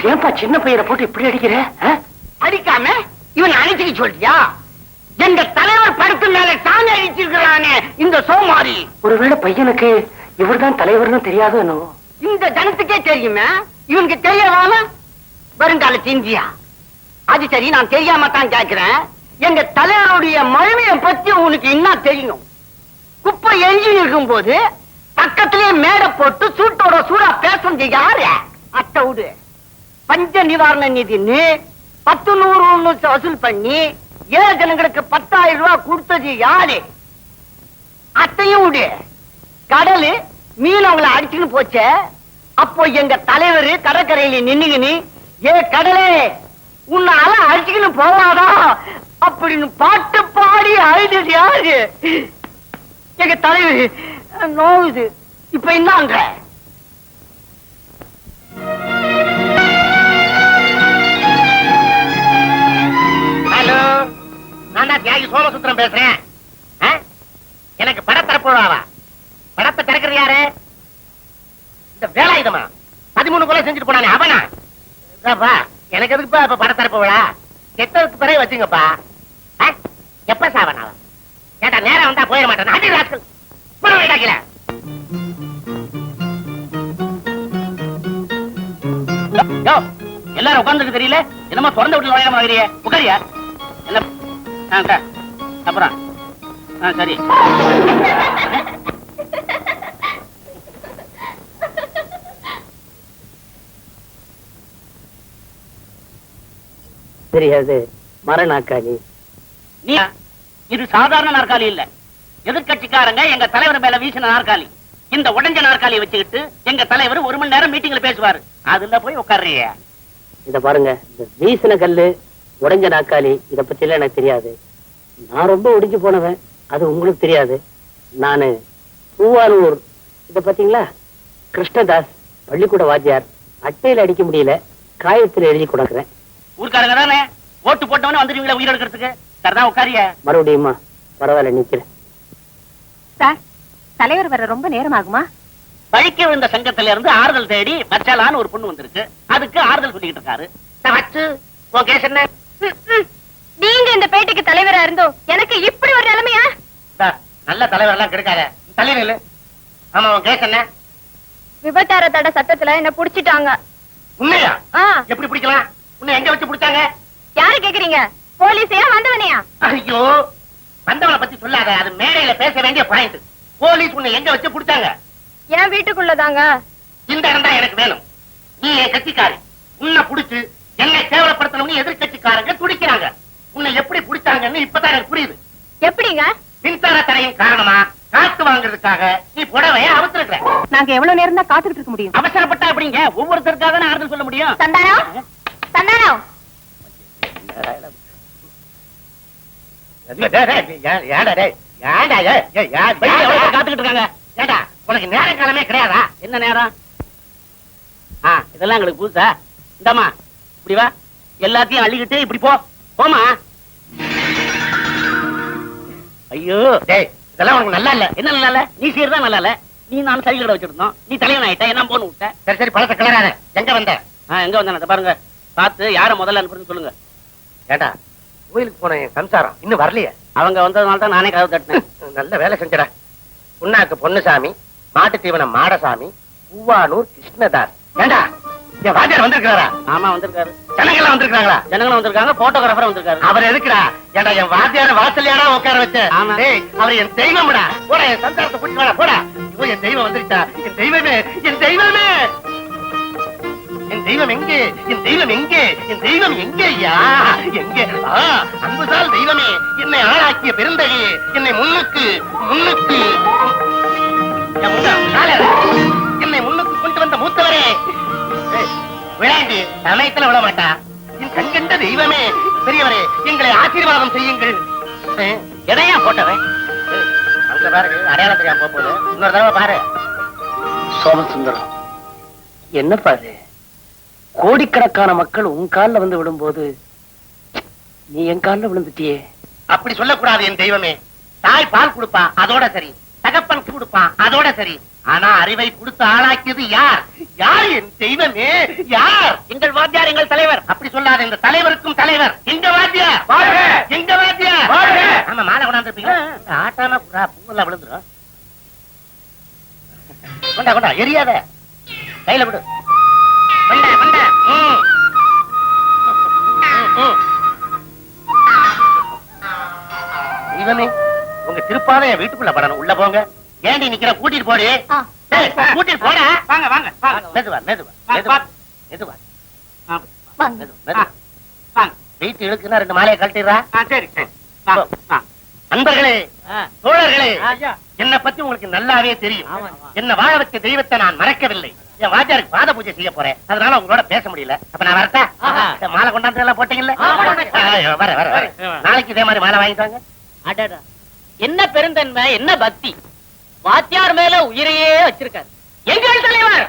ஏன்பா சின்ன பையனை போட்டு இப்படி அடிக்கிற? அடிக்காம இவன் அணைச்சிக்க சொல்றியா? எங்க தலைவர் படத்து மேல சாமி அடிச்சிருக்கிறானே இந்த சோமாரி. ஒருவேளை பையனுக்கு இவர்தான் தலைவர்னு தெரியாதோ என்னவோ? இந்த ஜனத்துக்கே தெரியுமே, இவனுக்கு தெரியவான வருங்கால இந்தியா. அது சரி, நான் தெரியாம தான் கேட்கிறேன். எங்க தலைவருடைய மகிமையை பத்தி உனக்கு என்ன தெரியும்? குப்பை எஞ்சி இருக்கும் போது பக்கத்திலே மேடை போட்டு சூட்டோட சூடா பேசுறது யாரு? அட்ட விடு. பஞ்ச நிவாரண நிதின்னு 10,100 வசூல் பண்ணி ஏழை ஜனங்களுக்கு 10,000 ரூபாய் கொடுத்தது யாரு? அத்தையும் விடு. கடலு மீன் அவங்களை அடிச்சுன்னு போச்ச, அப்போ எங்க தலைவர் கடற்கரையில நின்னுகின்னு ஏ கடலே உன்னால அடிச்சுக்கின்னு போவாதா அப்படின்னு பாட்டு பாடி அழுது யாரு? எங்க தலைவர் நோவுது. இப்ப என்னங்க? ஹலோ, நான் தான் தியாகி சோமசுத்திரம் பேசுறேன். எனக்கு படத்தரப்புழாவா? படத்தை திறக்கிறது யாரு? இந்த வேலாயுதமா 13 கொலை செஞ்சுட்டு போனானே அவனா? எனக்கு எதுக்குப்பா இப்ப படத்தரப்பு விழா? கெட்டதுக்கு பிறகு வச்சுங்கப்பா. எப்ப சாவனா? கேட்டா நேரம் வந்தா போயிட மாட்டேன். அடி ராஸ்கல் வைடாக்கல. எல்லாரும் உட்கார்ந்துட்டு தெரியல, என்னமா திறந்த விட்டு நுழையாம ஆகிறிய? உட்காரியா? என்ன அப்புறம்? சரி, தெரியாது. மர நாற்காலி. இது சாதாரண நாற்காலி இல்ல. எதிர்கட்சிக்காரங்க எங்க தலைவர் மேல வீசின நாற்காலி. இந்த உடஞ்ச நாற்காலியை வச்சுக்கிட்டு எங்க தலைவர் 1 மணி நேரம் மீட்டிங்ல பேசுவாரு. அதுல போய் உட்கார்றிய. இத பாருங்க, இந்த வீசின கல்லு, உடைஞ்ச நாற்காலி, இத பத்தி எல்லாம் எனக்கு தெரியாது. நான் ரொம்ப ஒடிஞ்சு போனவன், அது உங்களுக்கு தெரியாது. நானு பூவானூர், இத பாத்தீங்களா, கிருஷ்ணதாஸ் பள்ளிக்கூட வாத்தியார். அட்டையில அடிக்க முடியல, காயத்துல எழுதி கொடுக்குறேன். ஊர்க்காரங்க தானே ஓட்டு போட்டவனே வந்துருவீங்களா உயிர் எடுக்கிறதுக்கு? சரிதான், உட்காரியா. மறுபடியுமா? பரவாயில்ல, நிக்கிறேன். சார், தலைவர் வர ரொம்ப நேரம் ஆகுமா? பழிக்க விழுந்த சங்கத்துல இருந்து ஆறுதல் தேடி வச்சாலான்னு ஒரு பொண்ணு வந்திருக்கு. அதுக்கு ஆறுதல் சொல்லிட்டு இருக்காரு. நீங்க இந்த பேட்டிக்கு தலைவரா இருந்தோம் எனக்கு இப்படி ஒரு நிலைமையா? நல்ல தலைவர் எல்லாம் கிடைக்காத தலைவர். ஆமா, உன் கேஸ் என்ன? விபச்சார தடை சட்டத்துல என்ன புடிச்சிட்டாங்க. உண்மையா? எப்படி பிடிக்கலாம்? உன்னை எங்க வச்சு பிடிச்சாங்க? யாரு கேக்குறீங்க? போலீஸையா வந்தவனையா? ஐயோ, வந்தவனை பத்தி சொல்லாத, அது மேடையில பேச வேண்டிய பாயிண்ட். போலீஸ் உன்னை எங்க வச்சு பிடிச்சாங்க? என் வீட்டுக்குள்ளதாங்க. இந்த இடம் தான் எனக்கு வேணும். நீ என் கட்சிக்காரி. உன்னை புடிச்சு என்னை கேவலப்படுத்தணும்னு எதிர்கட்சிக்காரங்க துடிக்கிறாங்க. உன்னை எப்படி பிடிச்சாங்கன்னு இப்பதான் எனக்கு புரியுது. எப்படிங்க? மின்சார தடையின் காரணமா காத்து வாங்குறதுக்காக நீ புடவைய அவசர. நாங்க எவ்வளவு நேரம் தான் காத்துக்கிட்டு இருக்க முடியும்? அவசரப்பட்டா எப்படிங்க? ஒவ்வொருத்தருக்காக ஆறுதல் சொல்ல முடியும். சந்தானம், சந்தானம். காத்துக்கிட்டு இருக்காங்க. ஏண்டா, உனக்கு நேரம் காலமே கிடையாதா? என்ன நேரம்? இதெல்லாம் எங்களுக்கு புதுசா? இந்தாமா, இப்படி வா. எல்லாத்தையும் அள்ளிக்கிட்டு இப்படி போமா. ஐயோ, இதெல்லாம் உனக்கு நல்லா இல்ல. என்ன நல்லா இல்ல? நீ செய்யறதா நல்லா இல்ல. நீ நான் சரி கடை வச்சிருந்தோம், நீ தலைவன் ஆயிட்ட, என்ன போன்னு விட்ட. சரி சரி, பழத்தை கிளறாத. எங்க வந்த? எங்க வந்த பாருங்க. பார்த்து யார முதல்ல அனுப்புறதுன்னு சொல்லுங்க. ஏண்டா, கோயிலுக்கு போன என் சம்சாரம் இன்னும் வரலையே? அவங்க வந்ததுனால தான் நானே கதவு தட்டினேன். நல்ல வேலை செஞ்சடா. புண்ணாக்கு பொன்னுசாமி, மாட்டு தீவனம் மாடசாமி, பூவானூர் கிருஷ்ணதாஸ். ஏண்டா, என் வாத்தியார் வந்திருக்காரா? ஆமா, வந்திருக்காரு. ஜனங்கள்லாம் வந்திருக்காங்களா? ஜனங்களும் வந்திருக்காங்க, போட்டோகிராஃபர் வந்திருக்காரு. அவர் எதுக்குடா? ஏண்டா, என் வாத்தியார வாசல்லையாடா உட்கார வச்ச? அவர் என் தெய்வம்டா. போட, என் சந்தாரத்தை கூட்டி வாடா, போடா. ஐயோ, என் தெய்வம் வந்துருச்சா? என் தெய்வமே, என் தெய்வமே, என் தெய்வம் எங்கே? என் தெய்வம் எங்கே? என் தெய்வம் எங்கே? ஐயா, எங்கே? அன்புசால் தெய்வமே, என்னை ஆளாக்கிய பெருந்தகை, என்னை முன்னுக்கு முன்னுக்கு என்னை முன்னுக்கு கொண்டு வந்த மூத்தவரே. விளையாண்டு சமயத்துல விட மாட்டா. என் கண்கண்ட தெய்வமே, பெரியவரே, எங்களை ஆசீர்வாதம் செய்யுங்கள். எதையா போட்டவன்? அங்க பாரு, அடையாளம் தெரியாம போகுது. இன்னொரு தடவை பாரு. சோமசுந்தரம், என்ன பாரு, கோடிக்கணக்கான மக்கள் உன் காலில் வந்து விடும்போது நீ என் காலில் விழுந்துட்டியே. அப்படி சொல்லக்கூடாது என் தெய்வமே. தாய் பால் கொடுப்பா, அதோட சரி. தகப்பன் கொடுப்பான், அதோட சரி. ஆனா அறிவை கொடுத்து ஆளாக்கியது யார்? யார் என் தெய்வமே? யார்? எங்கள் வாத்தியார், எங்கள் தலைவர். அப்படி சொல்லாத, இந்த தலைவருக்கும் தலைவர் எங்க வாத்தியார். எங்க வாத்தியார். ஆமா, மாலை கொண்டாந்துருப்பீங்க. ஆட்டாம பூவெல்லாம் விழுந்துரும். கொண்டா கொண்டா, எரியாத, கையில விடு. கொண்டா கொண்டா. தெய்வமே, உங்க திருப்பாத என் வீட்டுக்குள்ள படணும். உள்ள போங்க. ஏண்டி நிக்கிற? கூட்டிட்டு போடு. டேய், கூட்டிட்டு போடா. வாங்க வாங்க வாங்க. மெதுவா மெதுவா மெதுவா மெதுவா. மெதுவா. வீட்டு இழுக்குன்னா 2 மாலையை கழட்டிடுறா. சரி. நண்பர்களே, தோழர்களே, என்னை பத்தி உங்களுக்கு நல்லாவே தெரியும். என்ன வாழ வச்ச தெய்வத்தை நான் மறக்கவில்லை. என் வாத்தியாருக்கு பாத பூஜை செய்ய போறேன். அதனால உங்களோட பேச முடியல. அப்ப நான் வரட்டா? மாலை கொண்டாந்து எல்லாம் போட்டீங்கல்ல? வர வர வர. நாளைக்கு இதே மாதிரி மாலை வாங்கிட்டாங்க. அடடா, என்ன பெருந்தன்மை, என்ன பக்தி! வாத்தியார் மேல உயிரையே வச்சிருக்காரு எங்கள் தலைவர்.